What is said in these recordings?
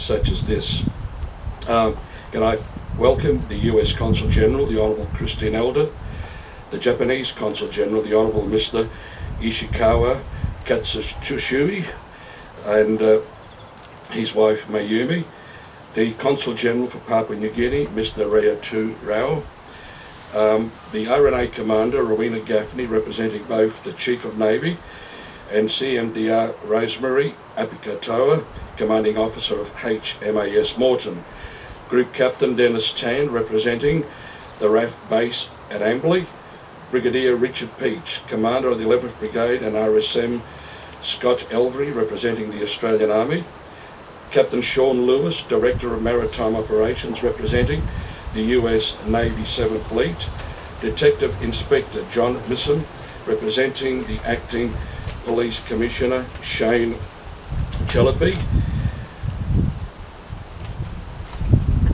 such as this. Can I welcome the US Consul General, the Honourable Christine Elder, the Japanese Consul General, the Honourable Mr. Ishikawa Katsushui, and his wife Mayumi, the Consul General for Papua New Guinea, Mr. Rayatu Rao, the RNA Commander, Rowena Gaffney, representing both the Chief of Navy, and CMDR Rosemary Apikatoa, Commanding Officer of HMAS Morton, Group Captain Dennis Tan, representing the RAF Base at Amberley, Brigadier Richard Peach, Commander of the 11th Brigade, and RSM Scott Elvery, representing the Australian Army, Captain Sean Lewis, Director of Maritime Operations, representing the US Navy 7th Fleet, Detective Inspector John Misson, representing the Acting Police Commissioner Shane Chellaby.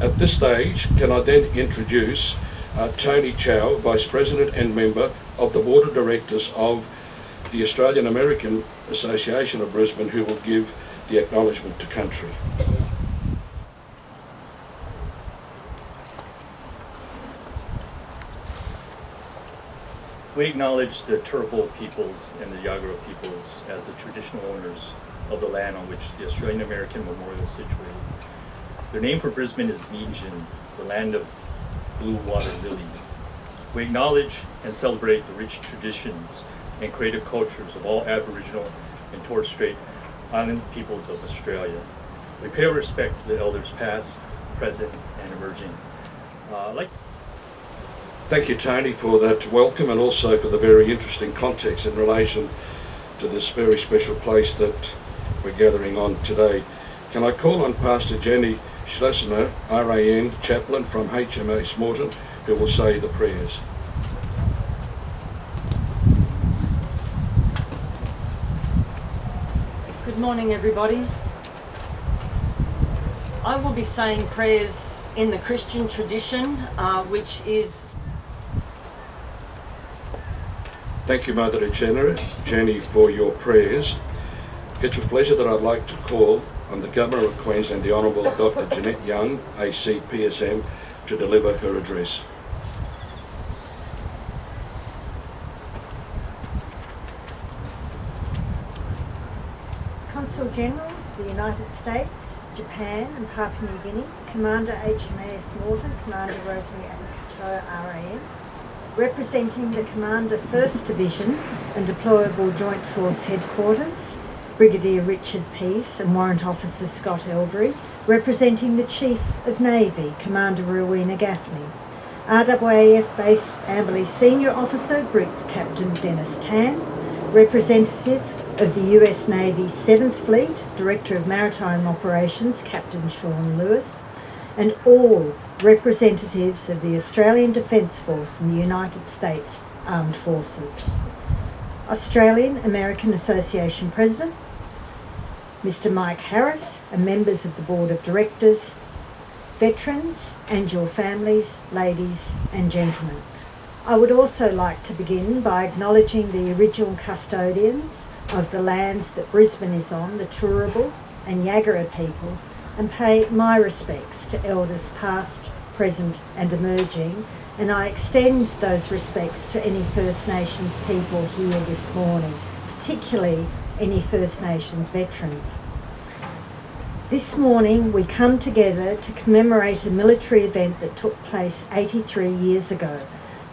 At this stage, can I then introduce Tony Chow, Vice President and Member of the Board of Directors of the Australian American Association of Brisbane, who will give the acknowledgement to country. We acknowledge the Turrbal peoples and the Yagara peoples as the traditional owners of the land on which the Australian American Memorial is situated. Their name for Brisbane is Meanjin, the land of blue water lily. We acknowledge and celebrate the rich traditions and creative cultures of all Aboriginal and Torres Strait Island peoples of Australia. We pay our respect to the elders past, present, and emerging. Thank you, Tony, for that welcome and also for the very interesting context in relation to this very special place that we're gathering on today. Can I call on Pastor Jenny Schlesinger, RAN Chaplain from HMAS Morton, who will say the prayers. Good morning, everybody. I will be saying prayers in the Christian tradition, which is... Thank you, Mother Jenny, for your prayers. It's with pleasure that I'd like to call on the Governor of Queensland, the Honourable Dr. Jeanette Young, AC PSM, to deliver her address. Consul Generals, the United States, Japan and Papua New Guinea, Commander HMAS Morton, Commander Rosemary Apikatoa RAN, representing the Commander 1st Division and Deployable Joint Force Headquarters, Brigadier Richard Peace and Warrant Officer Scott Elvery, representing the Chief of Navy, Commander Rowena Gaffney, RWAF Base Amberley Senior Officer, Group Captain Dennis Tan, representative of the US Navy 7th Fleet, Director of Maritime Operations, Captain Sean Lewis, and all representatives of the Australian Defence Force and the United States Armed Forces. Australian American Association President, Mr. Mike Harris, and members of the Board of Directors, veterans and your families, ladies and gentlemen. I would also like to begin by acknowledging the original custodians of the lands that Brisbane is on, the Turrbal and Yagara peoples, and pay my respects to elders past, present and emerging, and I extend those respects to any First Nations people here this morning, particularly any First Nations veterans. This morning we come together to commemorate a military event that took place 83 years ago,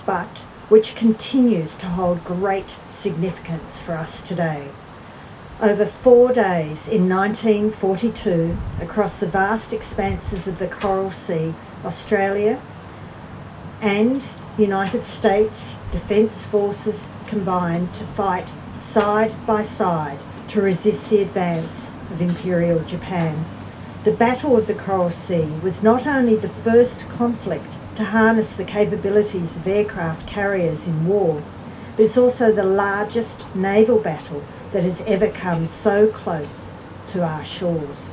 but which continues to hold great significance for us today. Over 4 days in 1942, across the vast expanses of the Coral Sea, Australia and United States Defence Forces combined to fight side by side to resist the advance of Imperial Japan. The Battle of the Coral Sea was not only the first conflict to harness the capabilities of aircraft carriers in war, but it's also the largest naval battle that has ever come so close to our shores.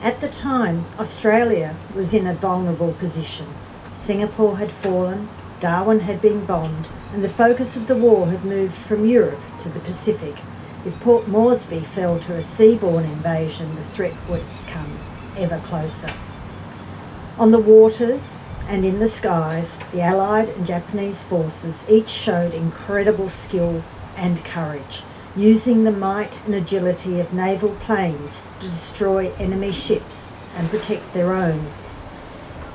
At the time, Australia was in a vulnerable position. Singapore had fallen, Darwin had been bombed, and the focus of the war had moved from Europe to the Pacific. If Port Moresby fell to a seaborne invasion, the threat would come ever closer. On the waters and in the skies, the Allied and Japanese forces each showed incredible skill and courage, using the might and agility of naval planes to destroy enemy ships and protect their own.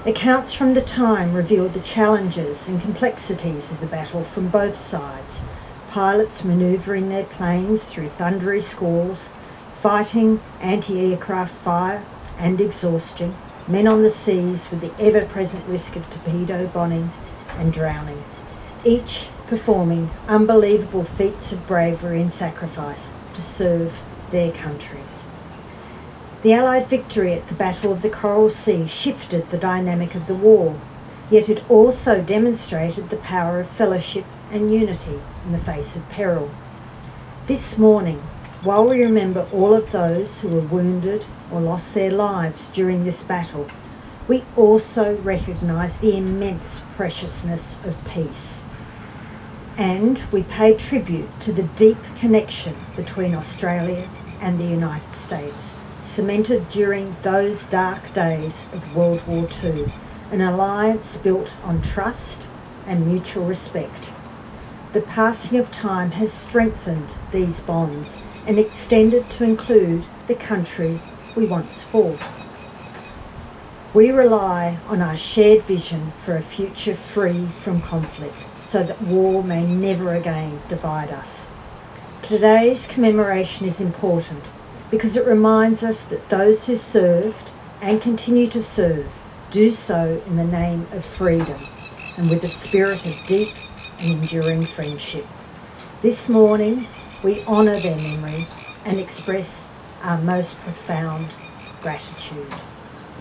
Accounts from the time revealed the challenges and complexities of the battle from both sides. Pilots manoeuvring their planes through thundery squalls, fighting anti-aircraft fire and exhaustion, men on the seas with the ever-present risk of torpedo bombing and drowning, each performing unbelievable feats of bravery and sacrifice to serve their countries. The Allied victory at the Battle of the Coral Sea shifted the dynamic of the war, yet it also demonstrated the power of fellowship and unity in the face of peril. This morning, while we remember all of those who were wounded or lost their lives during this battle, we also recognise the immense preciousness of peace. And we pay tribute to the deep connection between Australia and the United States, cemented during those dark days of World War II, an alliance built on trust and mutual respect. The passing of time has strengthened these bonds and extended to include the country we once fought. We rely on our shared vision for a future free from conflict, so that war may never again divide us. Today's commemoration is important because it reminds us that those who served and continue to serve do so in the name of freedom and with a spirit of deep and enduring friendship. This morning, we honour their memory and express our most profound gratitude,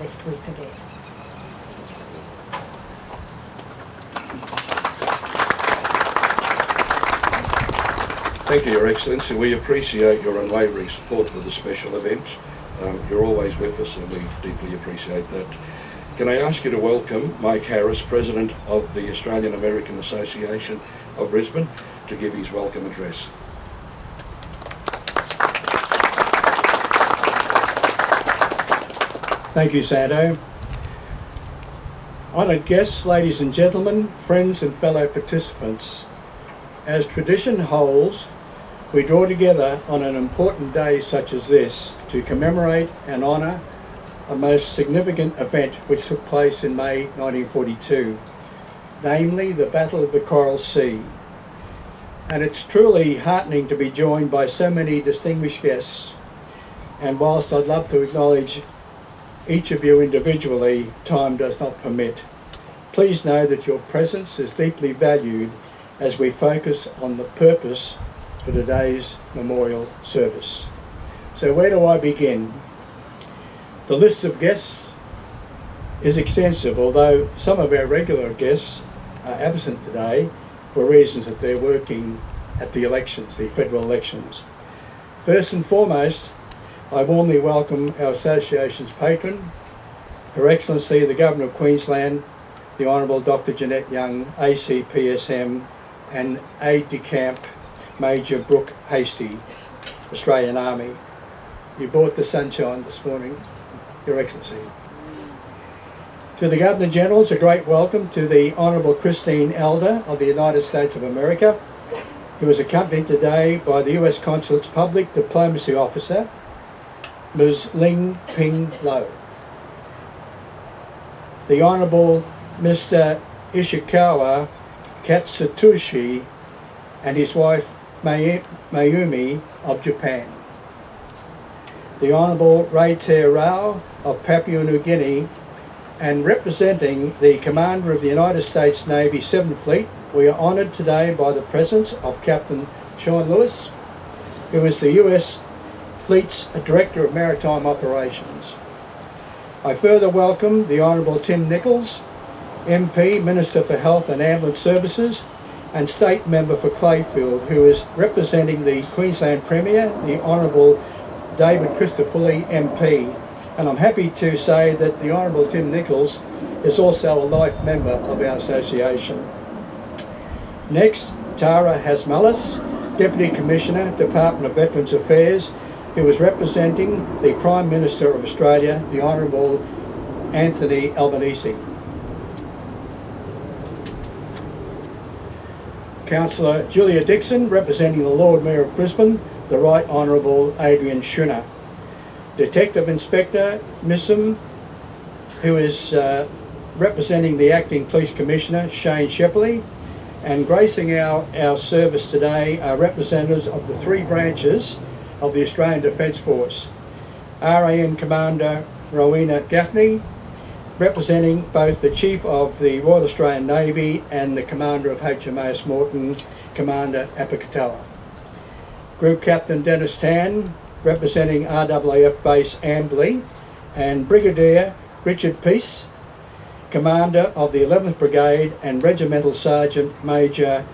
lest we forget. Thank you, Your Excellency. We appreciate your unwavering support for the special events. You're always with us and we deeply appreciate that. Can I ask you to welcome Mike Harris, President of the Australian American Association of Brisbane, to give his welcome address. Thank you, Santo. Honoured guests, ladies and gentlemen, friends and fellow participants, as tradition holds, we draw together on an important day such as this to commemorate and honour a most significant event which took place in May 1942, namely the Battle of the Coral Sea. And it's truly heartening to be joined by so many distinguished guests, and whilst I'd love to acknowledge each of you individually, time does not permit. Please know that your presence is deeply valued as we focus on the purpose for today's memorial service. So where do I begin? The list of guests is extensive, although some of our regular guests are absent today for reasons that they're working at the elections, the federal elections. First and foremost, I warmly welcome our association's patron, Her Excellency the Governor of Queensland, the Honourable Dr. Jeanette Young, ACPSM, and Aide-de-Camp Major Brooke Hasty, Australian Army. You brought the sunshine this morning, Your Excellency. To the Governor-General, it's a great welcome to the Honourable Christine Elder of the United States of America, who is accompanied today by the US Consulate's Public Diplomacy Officer, Ms. Ling Ping Lo. The Honourable Mr. Ishikawa Katsutoshi and his wife Mayumi of Japan. The Honourable Ray-Ter Rao of Papua New Guinea, and representing the Commander of the United States Navy 7th Fleet, we are honoured today by the presence of Captain Sean Lewis, who is the US Fleet's Director of Maritime Operations. I further welcome the Honourable Tim Nichols, MP, Minister for Health and Ambulance Services, and State Member for Clayfield, who is representing the Queensland Premier, the Honourable David Christofouli, MP. And I'm happy to say that the Honourable Tim Nichols is also a life member of our association. Next, Tara Hasmalis, Deputy Commissioner, Department of Veterans Affairs, who was representing the Prime Minister of Australia, the Honourable Anthony Albanese. Councillor Julia Dixon, representing the Lord Mayor of Brisbane, the Right Honourable Adrian Schooner. Detective Inspector Missam, who is representing the Acting Police Commissioner, Shane Shepley, and gracing our service today are representatives of the three branches of the Australian Defence Force. RAN Commander Rowena Gaffney, representing both the Chief of the Royal Australian Navy and the Commander of HMAS Moreton, Commander Apicatella. Group Captain Dennis Tan, representing RAAF Base Amberley, and Brigadier Richard Peace, Commander of the 11th Brigade, and Regimental Sergeant Major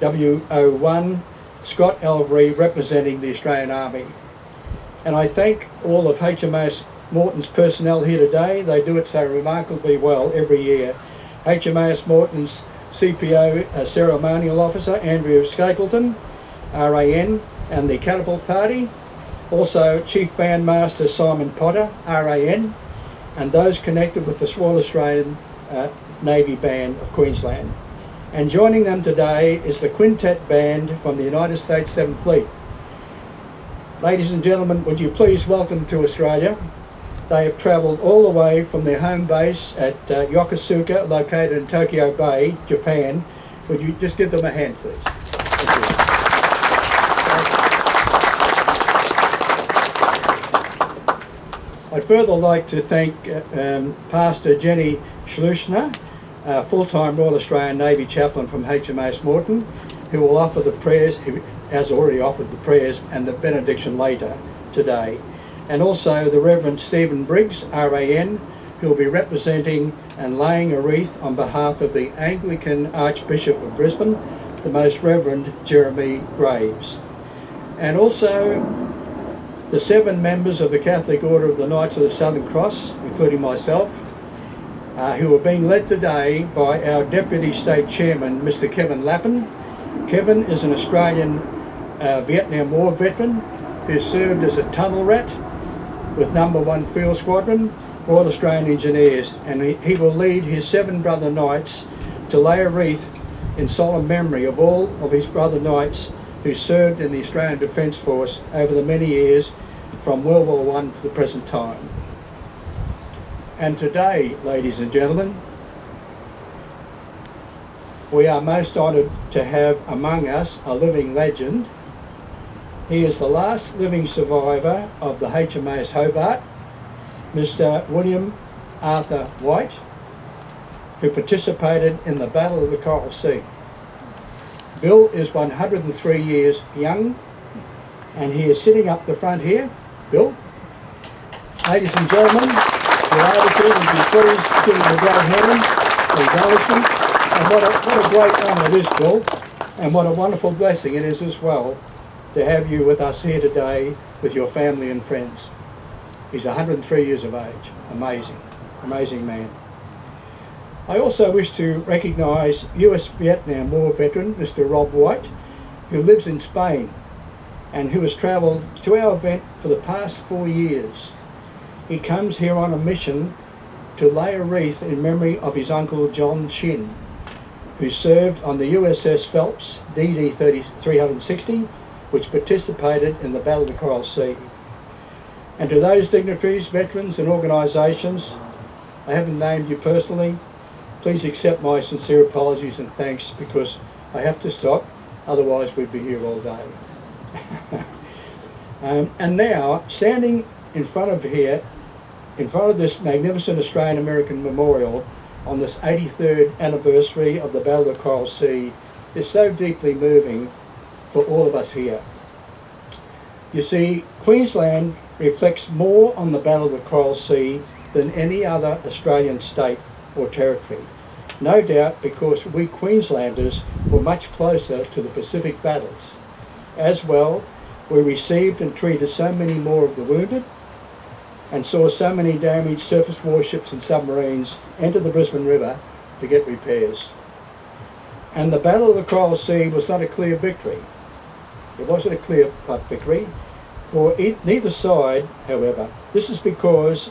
WO1 Scott Elvery, representing the Australian Army. And I thank all of HMAS Moreton's personnel here today. They do it so remarkably well every year. HMAS Moreton's CPO Ceremonial Officer Andrew Skakleton, RAN, and the Catapult Party. Also Chief Bandmaster Simon Potter, RAN, and those connected with the Royal Australian Navy Band of Queensland. And joining them today is the Quintet Band from the United States 7th Fleet. Ladies and gentlemen, would you please welcome to Australia. They have travelled all the way from their home base at Yokosuka, located in Tokyo Bay, Japan. Would you just give them a hand, please? Thank you. I'd further like to thank Pastor Jenny Schluchner, full-time Royal Australian Navy chaplain from HMAS Moreton, who will offer the prayers, who has already offered the prayers and the benediction later today. And also the Reverend Stephen Briggs, RAN, who will be representing and laying a wreath on behalf of the Anglican Archbishop of Brisbane, the Most Reverend Jeremy Graves. And also the 7 members of the Catholic Order of the Knights of the Southern Cross, including myself, who are being led today by our Deputy State Chairman, Mr. Kevin Lappin. Kevin is an Australian Vietnam War veteran who served as a tunnel rat with No. 1 Field Squadron, Royal Australian Engineers, and he will lead his 7 brother knights to lay a wreath in solemn memory of all of his brother knights who served in the Australian Defence Force over the many years from World War I to the present time. And today, ladies and gentlemen, we are most honoured to have among us a living legend. He is the last living survivor of the HMAS Hobart, Mr. William Arthur White, who participated in the Battle of the Coral Sea. Bill is 103 years young, and he is sitting up the front here. Bill, ladies and gentlemen, your attitude would be pleased to give him a great hand for acknowledgement. And what a great honour it is, Bill, and what a wonderful blessing it is as well to have you with us here today with your family and friends. He's 103 years of age. Amazing, amazing man. I also wish to recognise US Vietnam War veteran Mr. Rob White, who lives in Spain and who has travelled to our event for the past 4 years. He comes here on a mission to lay a wreath in memory of his uncle John Chin, who served on the USS Phelps DD 360, which participated in the Battle of the Coral Sea. And to those dignitaries, veterans and organisations, I haven't named you personally, please accept my sincere apologies and thanks, because I have to stop, otherwise we'd be here all day. And now, standing in front of this magnificent Australian American memorial on this 83rd anniversary of the Battle of the Coral Sea is so deeply moving for all of us here. You see, Queensland reflects more on the Battle of the Coral Sea than any other Australian state or territory. No doubt because we Queenslanders were much closer to the Pacific battles. As well, we received and treated so many more of the wounded and saw so many damaged surface warships and submarines enter the Brisbane River to get repairs. And the Battle of the Coral Sea was not a clear victory. It wasn't a clear-cut victory for neither side, however. This is because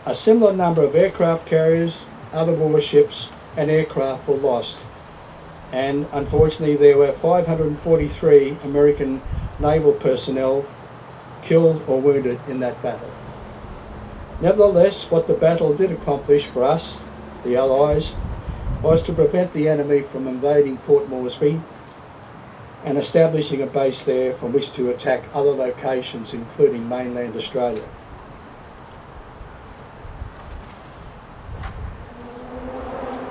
a similar number of aircraft carriers, other warships and aircraft were lost. And unfortunately there were 543 American naval personnel killed or wounded in that battle. Nevertheless, what the battle did accomplish for us, the Allies, was to prevent the enemy from invading Port Moresby and establishing a base there from which to attack other locations, including mainland Australia.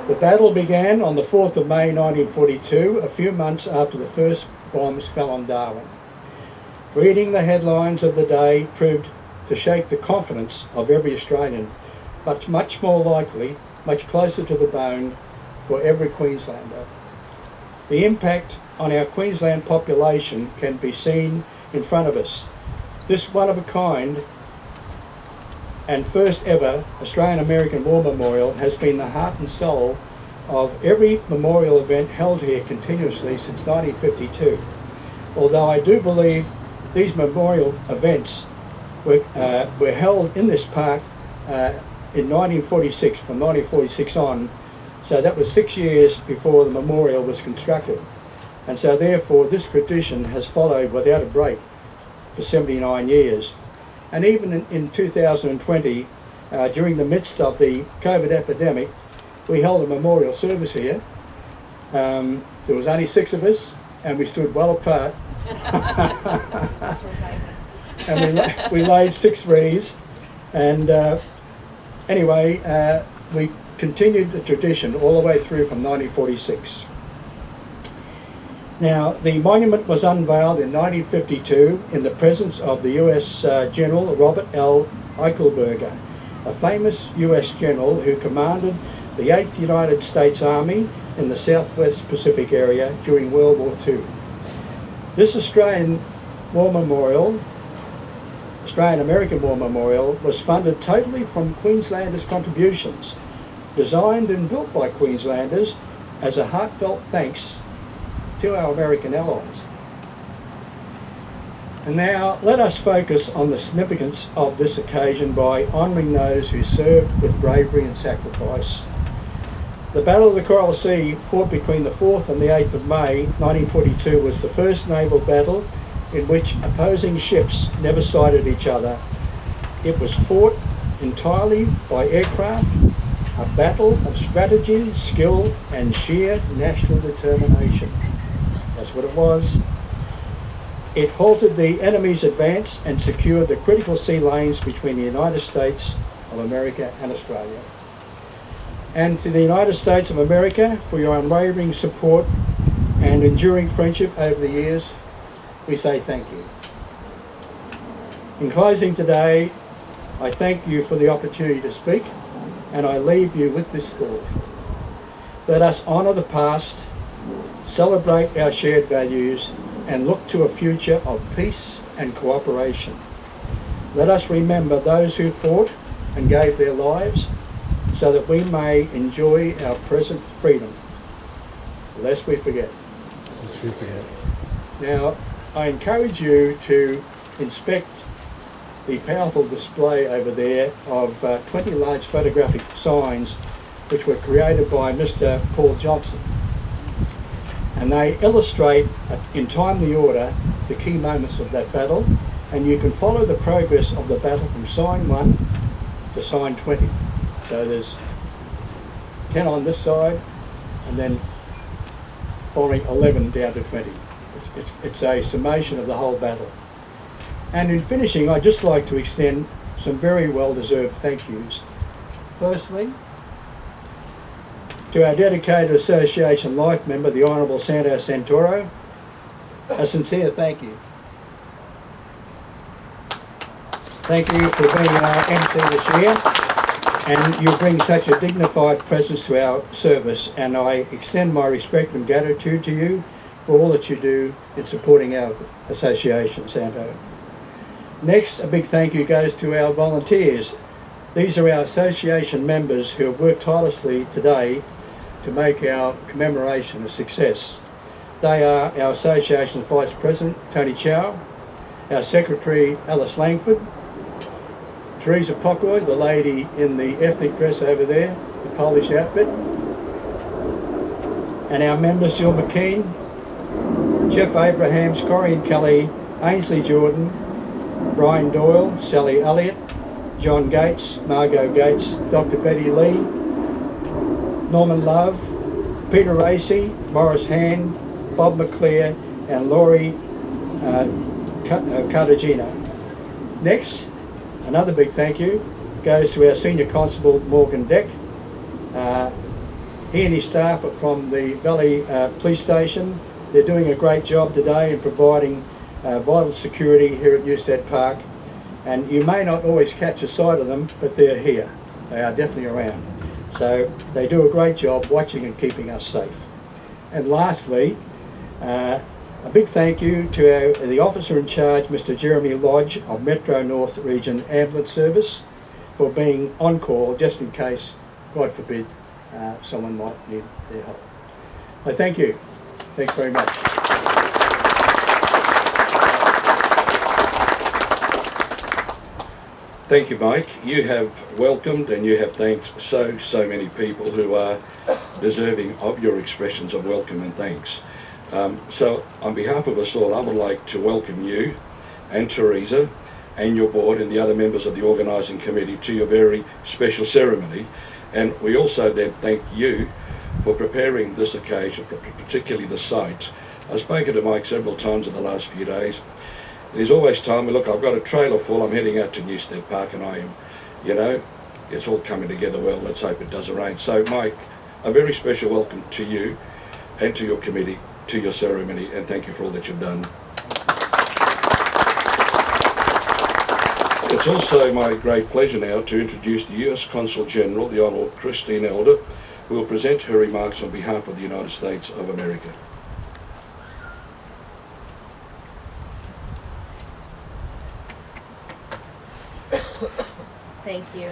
The battle began on the 4th of May 1942, a few months after the first bombs fell on Darwin. Reading the headlines of the day proved to shake the confidence of every Australian, but much more likely, much closer to the bone for every Queenslander. The impact on our Queensland population can be seen in front of us. This one-of-a-kind and first ever Australian American War Memorial has been the heart and soul of every memorial event held here continuously since 1952. Although I do believe these memorial events were held in this park in 1946, from 1946 on, so that was 6 years before the memorial was constructed. And so therefore this tradition has followed without a break for 79 years. And even in 2020, during the midst of the COVID epidemic, we held a memorial service here. There was only 6 of us, and we stood well apart. And we laid 6 wreaths, and anyway, we continued the tradition all the way through from 1946. Now, the monument was unveiled in 1952 in the presence of the US General Robert L. Eichelberger, a famous US general who commanded the 8th United States Army in the Southwest Pacific area during World War II. This Australian American War Memorial was funded totally from Queenslanders' contributions, designed and built by Queenslanders as a heartfelt thanks to our American allies. And now let us focus on the significance of this occasion by honouring those who served with bravery and sacrifice. The Battle of the Coral Sea, fought between the 4th and the 8th of May 1942, was the first naval battle in which opposing ships never sighted each other. It was fought entirely by aircraft, a battle of strategy, skill and sheer national determination. That's what it was. It halted the enemy's advance and secured the critical sea lanes between the United States of America and Australia. And to the United States of America, for your unwavering support and enduring friendship over the years, we say thank you. In closing today, I thank you for the opportunity to speak, and I leave you with this thought. Let us honour the past, celebrate our shared values, and look to a future of peace and cooperation. Let us remember those who fought and gave their lives so that we may enjoy our present freedom, lest we forget. Lest we forget. Now, I encourage you to inspect the powerful display over there of 20 large photographic signs which were created by Mr. Paul Johnson. And they illustrate in timely order the key moments of that battle, and you can follow the progress of the battle from sign 1 to sign 20. So there's 10 on this side, and then following 11 down to 20. It's a summation of the whole battle. And in finishing, I'd just like to extend some very well-deserved thank yous. Firstly, to our dedicated association life member, the Honourable Santo Santoro, a sincere thank you. Thank you for being our MC this year, and you bring such a dignified presence to our service, and I extend my respect and gratitude to you for all that you do in supporting our association, Santo. Next, a big thank you goes to our volunteers. These are our association members who have worked tirelessly today to make our commemoration a success. They are our Association's Vice President, Tony Chow, our Secretary, Alice Langford, Teresa Pocoy, the lady in the ethnic dress over there, the Polish outfit, and our members, Jill McKean, Jeff Abrahams, Corian Kelly, Ainsley Jordan, Brian Doyle, Sally Elliott, John Gates, Margot Gates, Dr. Betty Lee, Norman Love, Peter Racy, Morris Hand, Bob McClear, and Laurie Cartagena. Next, another big thank you goes to our Senior Constable, Morgan Deck. He and his staff are from the Valley Police Station. They're doing a great job today in providing vital security here at Newstead Park. And you may not always catch a sight of them, but they're here. They are definitely around. So they do a great job watching and keeping us safe. And lastly, a big thank you to the officer in charge, Mr. Jeremy Lodge of Metro North Region Ambulance Service, for being on call just in case, God forbid, someone might need their help. I thank you. Thanks very much. Thank you, Mike. You have welcomed and you have thanked so many people who are deserving of your expressions of welcome and thanks. So on behalf of us all, I would like to welcome you and Teresa and your board and the other members of the organising committee to your very special ceremony. And we also then thank you for preparing this occasion, particularly the site. I've spoken to Mike several times in the last few days. It is always time, look, I've got a trailer full, I'm heading out to Newstead Park and I am, you know, it's all coming together well, let's hope it does arrange. So Mike, a very special welcome to you and to your committee, to your ceremony, and thank you for all that you've done. It's also my great pleasure now to introduce the US Consul General, the Honourable Christine Elder, who will present her remarks on behalf of the United States of America. Thank you.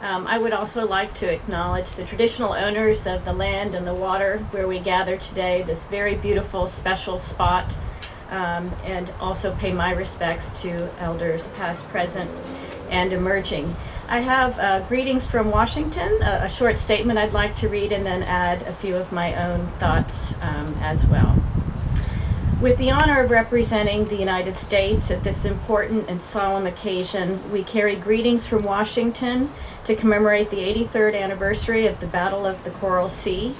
I would also like to acknowledge the traditional owners of the land and the water where we gather today, this very beautiful, special spot, and also pay my respects to elders past, present, and emerging. I have greetings from Washington, a short statement I'd like to read, and then add a few of my own thoughts as well. With the honor of representing the United States at this important and solemn occasion, we carry greetings from Washington to commemorate the 83rd anniversary of the Battle of the Coral Sea.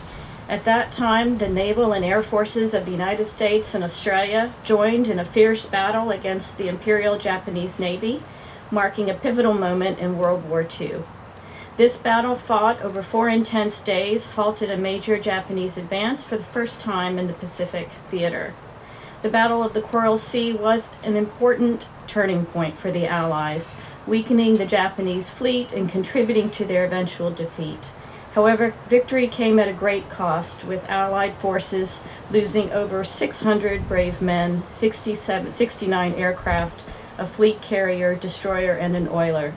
At that time, the naval and air forces of the United States and Australia joined in a fierce battle against the Imperial Japanese Navy, marking a pivotal moment in World War II. This battle, fought over 4 intense days, halted a major Japanese advance for the first time in the Pacific theater. The Battle of the Coral Sea was an important turning point for the Allies, weakening the Japanese fleet and contributing to their eventual defeat. However, victory came at a great cost, with Allied forces losing over 600 brave men, 69 aircraft, a fleet carrier, destroyer, and an oiler.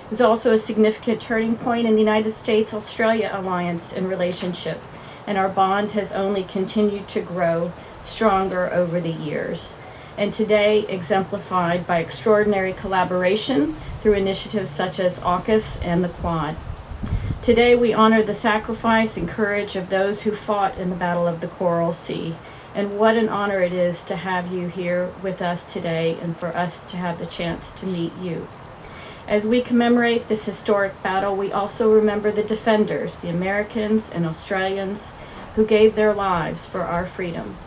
It was also a significant turning point in the United States-Australia alliance and relationship, and our bond has only continued to grow stronger over the years, and today exemplified by extraordinary collaboration through initiatives such as AUKUS and the Quad. Today we honor the sacrifice and courage of those who fought in the Battle of the Coral Sea, and what an honor it is to have you here with us today and for us to have the chance to meet you. As we commemorate this historic battle, we also remember the defenders, the Americans and Australians, who gave their lives for our freedom.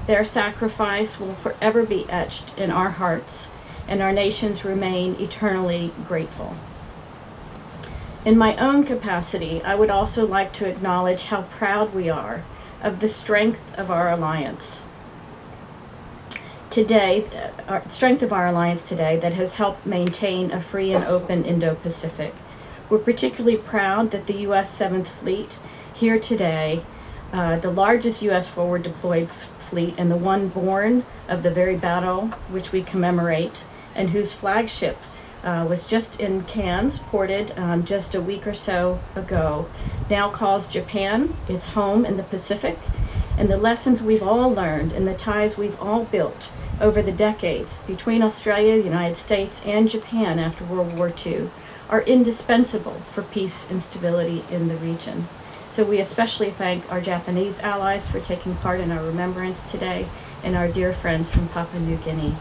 Their sacrifice will forever be etched in our hearts, and our nations remain eternally grateful. In my own capacity, I would also like to acknowledge how proud we are of the strength of our alliance today, that has helped maintain a free and open Indo-Pacific. We're particularly proud that the U.S. 7th Fleet here today, the largest U.S. forward deployed fleet and the one born of the very battle which we commemorate, and whose flagship was just in Cairns, ported just a week or so ago, now calls Japan its home in the Pacific, and the lessons we've all learned and the ties we've all built over the decades between Australia, the United States, and Japan after World War II are indispensable for peace and stability in the region. So we especially thank our Japanese allies for taking part in our remembrance today, and our dear friends from Papua New Guinea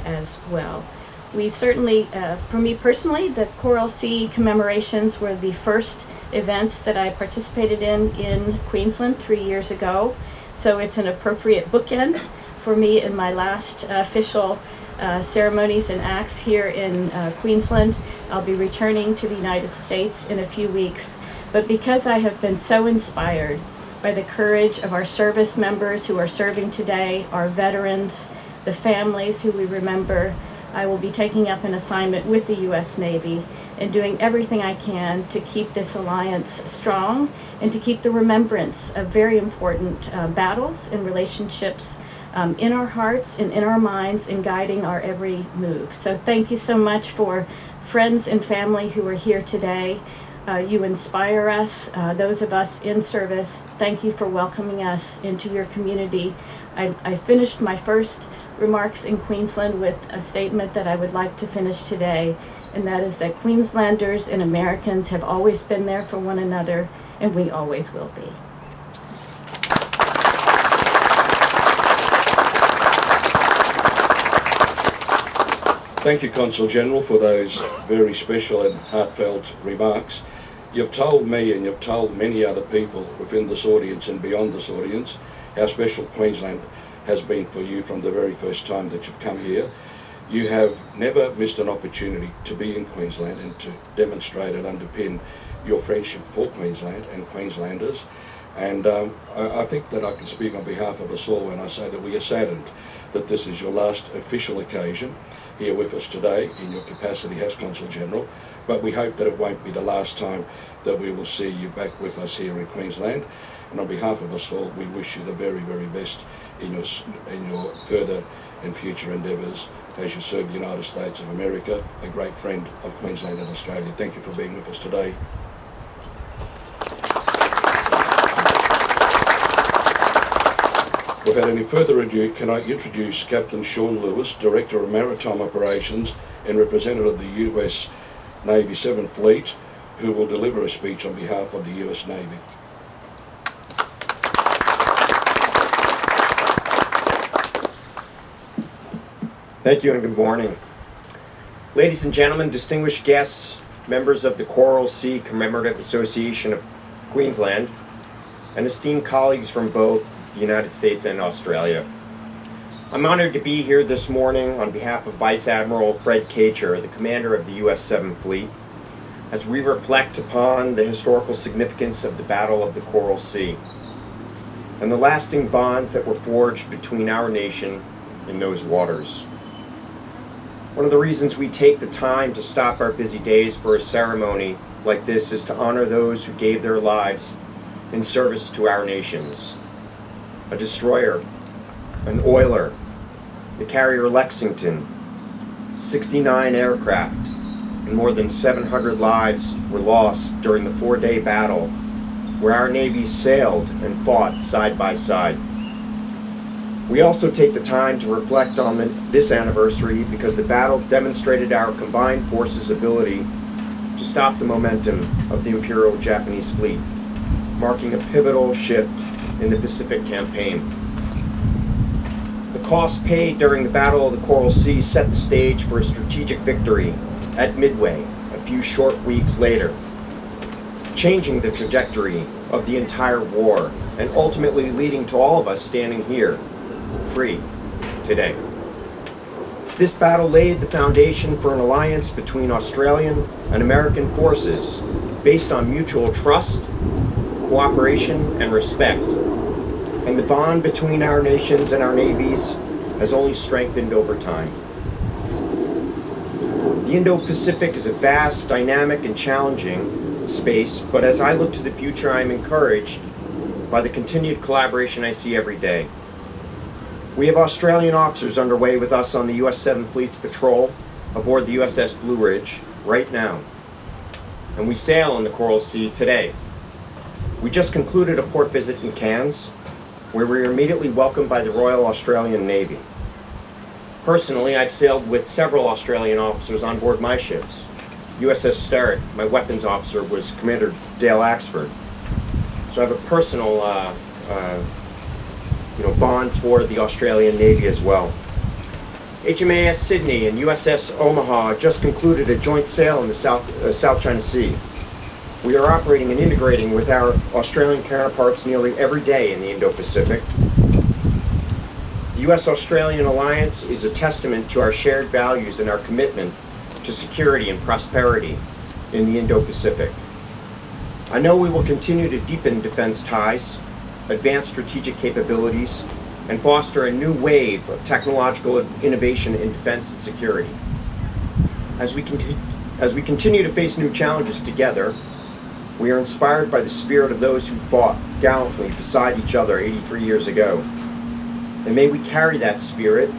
as well. We certainly, for me personally, the Coral Sea commemorations were the first events that I participated in Queensland 3 years ago. So it's an appropriate bookend for me in my last official ceremonies and acts here in Queensland. I'll be returning to the United States in a few weeks. But because I have been so inspired by the courage of our service members who are serving today, our veterans, the families who we remember, I will be taking up an assignment with the U.S. Navy and doing everything I can to keep this alliance strong and to keep the remembrance of very important battles and relationships in our hearts and in our minds and guiding our every move. So thank you so much for friends and family who are here today. You inspire us, those of us in service. Thank you for welcoming us into your community. I finished my first remarks in Queensland with a statement that I would like to finish today, and that is that Queenslanders and Americans have always been there for one another, and we always will be. Thank you, Consul General, for those very special and heartfelt remarks. You've told me and you've told many other people within this audience and beyond this audience how special Queensland has been for you from the very first time that you've come here. You have never missed an opportunity to be in Queensland and to demonstrate and underpin your friendship for Queensland and Queenslanders. And I think that I can speak on behalf of us all when I say that we are saddened that this is your last official occasion here with us today in your capacity as Consul General, but we hope that it won't be the last time that we will see you back with us here in Queensland. And on behalf of us all, we wish you the very, very best in your further and future endeavours as you serve the United States of America, a great friend of Queensland and Australia. Thank you for being with us today. Without any further ado, can I introduce Captain Sean Lewis, Director of Maritime Operations and representative of the US Navy 7th Fleet, who will deliver a speech on behalf of the US Navy. Thank you and good morning. Ladies and gentlemen, distinguished guests, members of the Coral Sea Commemorative Association of Queensland, and esteemed colleagues from both the United States and Australia. I'm honored to be here this morning on behalf of Vice Admiral Fred Kacher, the commander of the US 7th Fleet, as we reflect upon the historical significance of the Battle of the Coral Sea and the lasting bonds that were forged between our nation in those waters. One of the reasons we take the time to stop our busy days for a ceremony like this is to honor those who gave their lives in service to our nations. A destroyer, an oiler, the carrier Lexington, 69 aircraft, and more than 700 lives were lost during the 4-day battle where our navies sailed and fought side by side. We also take the time to reflect on this anniversary because the battle demonstrated our combined forces' ability to stop the momentum of the Imperial Japanese fleet, marking a pivotal shift in the Pacific campaign. The cost paid during the Battle of the Coral Sea set the stage for a strategic victory at Midway a few short weeks later, changing the trajectory of the entire war and ultimately leading to all of us standing here, free, today. This battle laid the foundation for an alliance between Australian and American forces based on mutual trust, cooperation, and respect. And the bond between our nations and our navies has only strengthened over time. The Indo-Pacific is a vast, dynamic, and challenging space, but as I look to the future, I'm encouraged by the continued collaboration I see every day. We have Australian officers underway with us on the US 7th Fleet's patrol aboard the USS Blue Ridge right now. And we sail on the Coral Sea today. We just concluded a port visit in Cairns, where we were immediately welcomed by the Royal Australian Navy. Personally, I've sailed with several Australian officers on board my ships. USS Sterritt, my weapons officer, was Commander Dale Axford. So I have a personal bond toward the Australian Navy as well. HMAS Sydney and USS Omaha just concluded a joint sail in the South China Sea. We are operating and integrating with our Australian counterparts nearly every day in the Indo-Pacific. The U.S.-Australian alliance is a testament to our shared values and our commitment to security and prosperity in the Indo-Pacific. I know we will continue to deepen defense ties, advance strategic capabilities, and foster a new wave of technological innovation in defense and security. As we continue to face new challenges together, we are inspired by the spirit of those who fought gallantly beside each other 83 years ago. And may we carry that spirit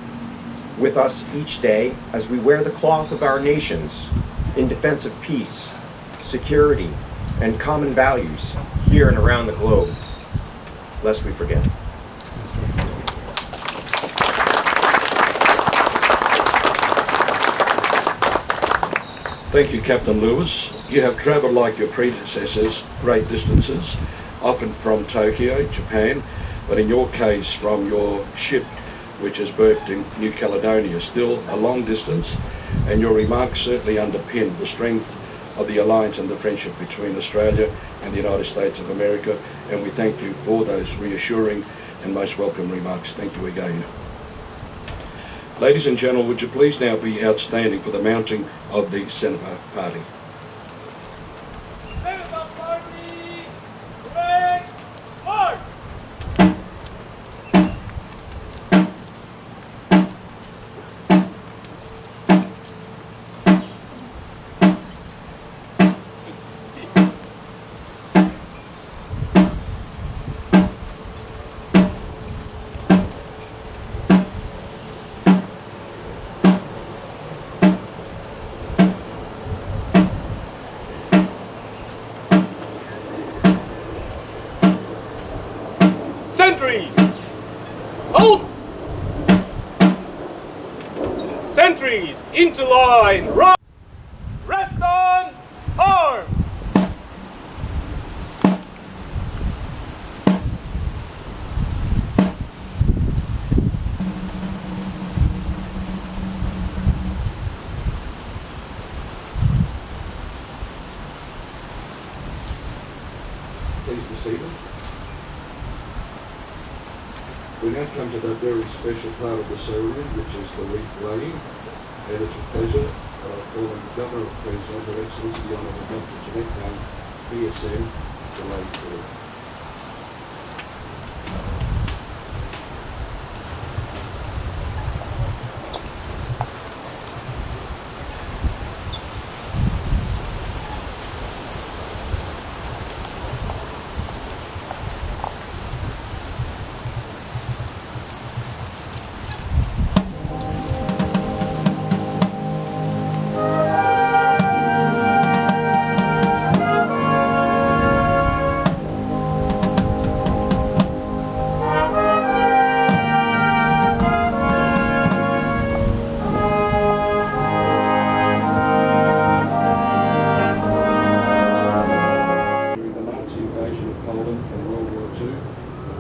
with us each day as we wear the cloth of our nations in defense of peace, security, and common values here and around the globe, lest we forget. Thank you, Captain Lewis. You have travelled like your predecessors great distances, often from Tokyo, Japan, but in your case from your ship, which is berthed in New Caledonia, still a long distance, and your remarks certainly underpin the strength of the alliance and the friendship between Australia and the United States of America, and we thank you for those reassuring and most welcome remarks. Thank you again. Ladies and gentlemen, would you please now be outstanding for the mounting of the Senator Party. Senator Party, red march! Sentries! Halt! Sentries, into line, right! Rest on, arms! Please be seated. We now come to that very special part of the ceremony, which is the wreath laying, and it's a pleasure calling the Governor of Queensland, Her Excellency the Honourable Dr. Jeanette Young, BSM, to lay forward.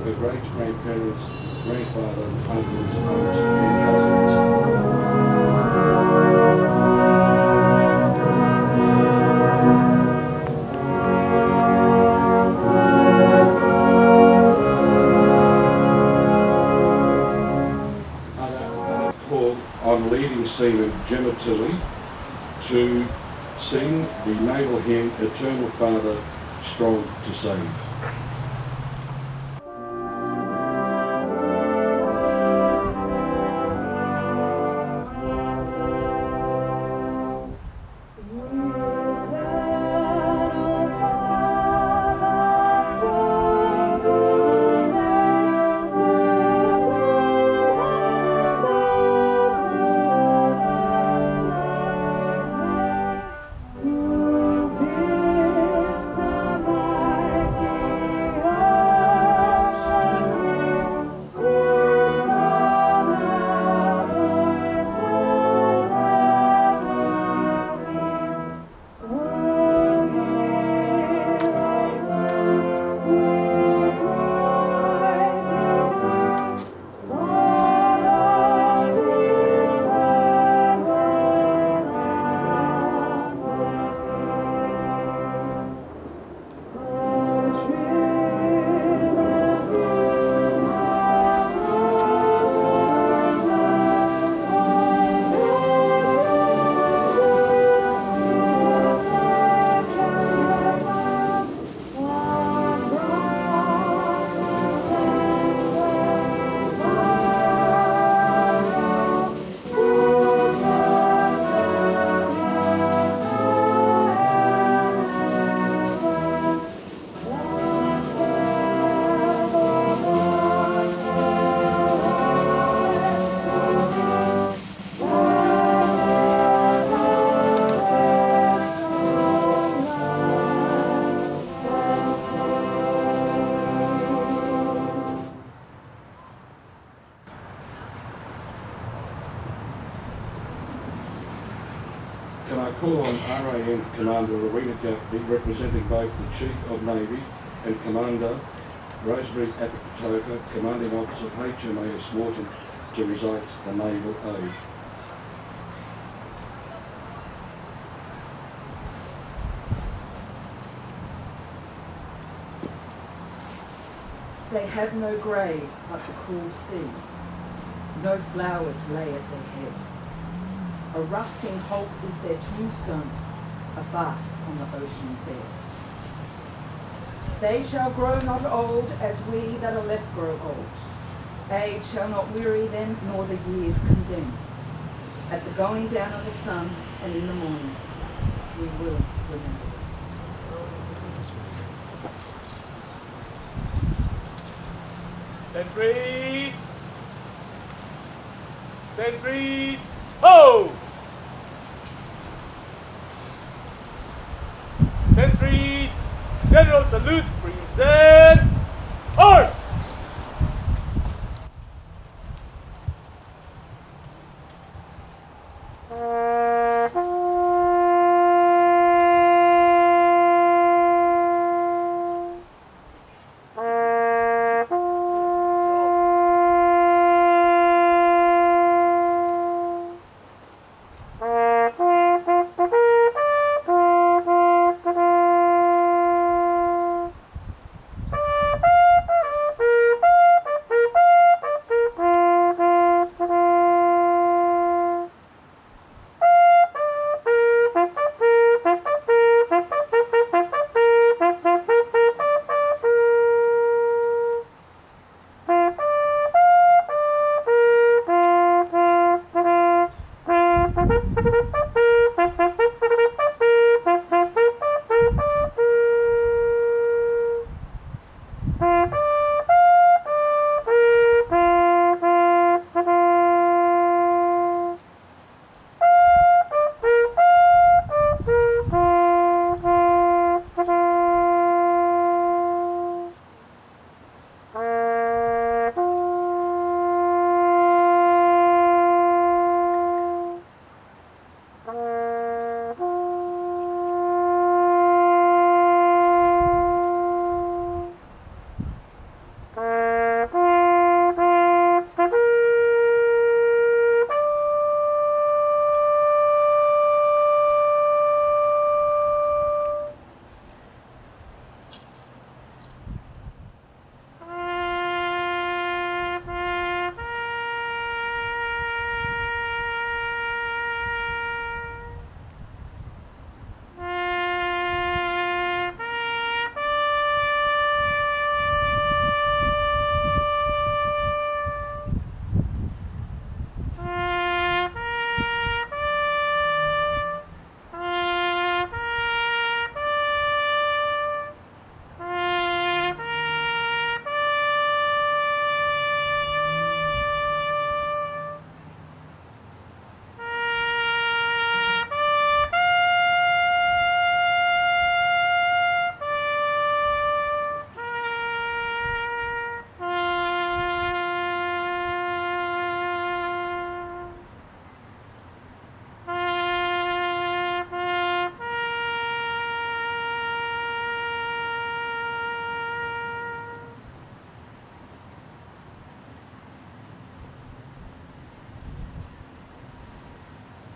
Her great-grandparents, grandfather, uncles, aunts, and cousins. Called on leading seaman Gemma Tilley to sing the naval hymn Eternal Father, Strong to Save. Who gives the mighty call on RAM Commander Rowena Gaffney, representing both the Chief of Navy and Commander Rosemary Apatoka, Commanding Officer of HMAS Morton, to recite the Naval Ode. They have no grave but the cruel sea, no flowers lay at their head. A rusting hulk is their tombstone, a vast on the ocean bed. They shall grow not old as we that are left grow old. Age shall not weary them, nor the years condemn. At the going down of the sun and in the morning, we will remember. Sentries! Sentries! Ho! Sentries! General salute, present! Arms!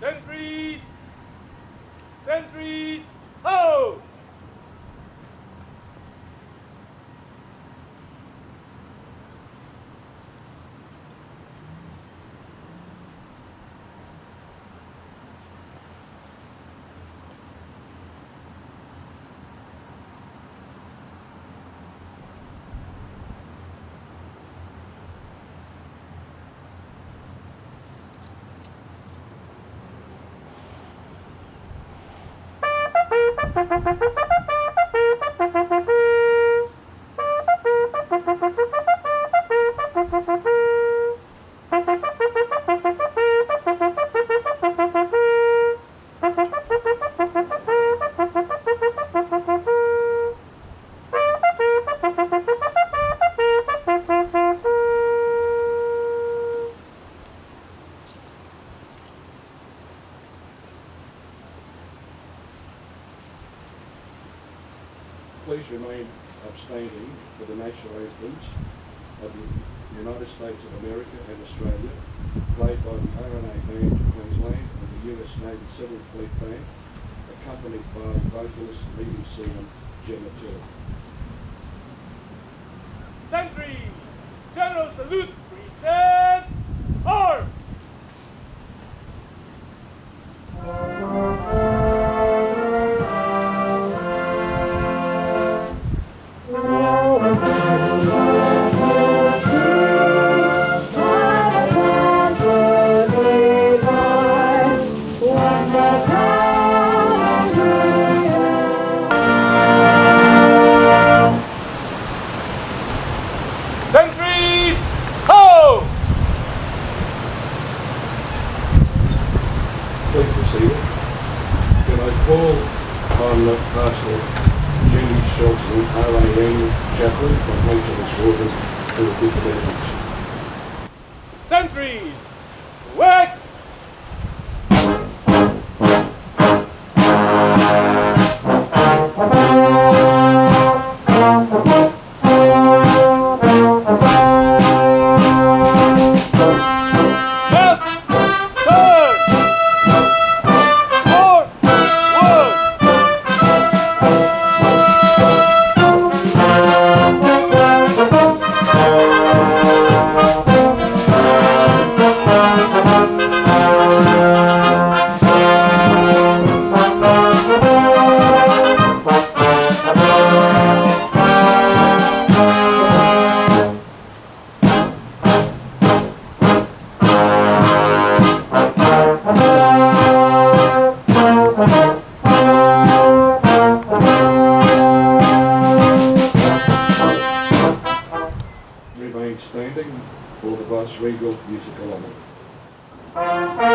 Sentries! Sentries! Ho! remain abstaining for the national anthems of the United States of America and Australia, played by the RNA Band of Queensland and the US Navy Civil Fleet Band, accompanied by vocalist and leading seaman Gemma Till. Sentry! General salute! Present! Arms! Sentries! Ho! Please be seated. Can I call on Master Judy Shelton, RAN chaplain from HMS Waters, who will give the benediction. Sentries! Whack! Remain standing for the Vice Regal musical honour.